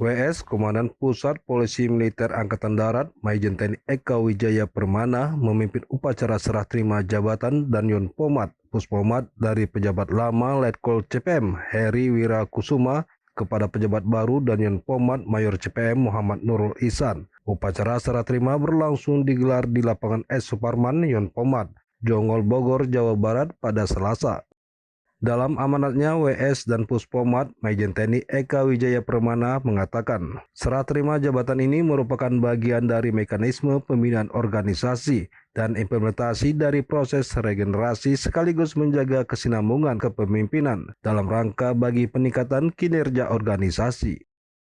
WS Komandan Pusat Polisi Militer Angkatan Darat Maijen TNI Eka Wijaya Permana memimpin upacara serah terima jabatan dan Yon Pomat Puspomat dari pejabat lama Letkol CPM Heri Wirakusuma kepada pejabat baru dan Yon Pomat Mayor CPM Muhammad Nurul Ihsan. Upacara serah terima berlangsung digelar di lapangan S. Suparman Yon Pomat, Jonggol, Bogor, Jawa Barat pada Selasa. Dalam amanatnya, WS dan Puspomat Maijen TNI Eka Wijaya Permana mengatakan, serah terima jabatan ini merupakan bagian dari mekanisme pembinaan organisasi dan implementasi dari proses regenerasi sekaligus menjaga kesinambungan kepemimpinan dalam rangka bagi peningkatan kinerja organisasi.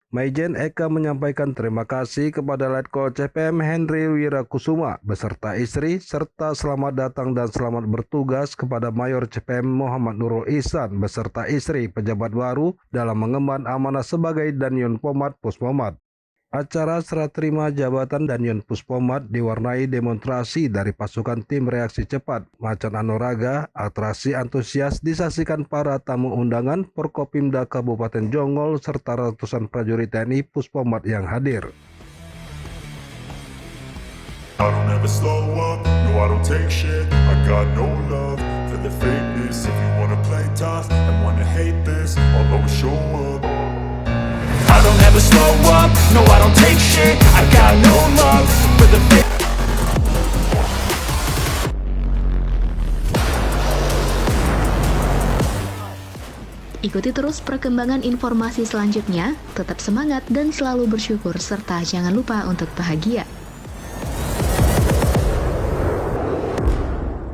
Maijen Eka menyampaikan terima kasih kepada Letkol CPM Henry Wirakusuma beserta istri serta selamat datang dan selamat bertugas kepada Mayor CPM Muhammad Nurul Ihsan beserta istri pejabat baru dalam mengemban amanah sebagai Danyon Pomat Puspomat. Acara serah terima jabatan Danyon Puspomat diwarnai demonstrasi dari pasukan tim reaksi cepat Macan Anoraga. Atraksi antusias disaksikan para tamu undangan Forkopimda Kabupaten Jonggol serta ratusan prajurit TNI Puspomat yang hadir. I don't ever slow up, no I don't take shit. I got no love for the fakeness. If you wanna play tough and wanna hate this, I'll always show up. I don't ever slow up, no I don't take shit. I got no love for the fake. Ikuti terus perkembangan informasi selanjutnya, tetap semangat dan selalu bersyukur serta jangan lupa untuk bahagia.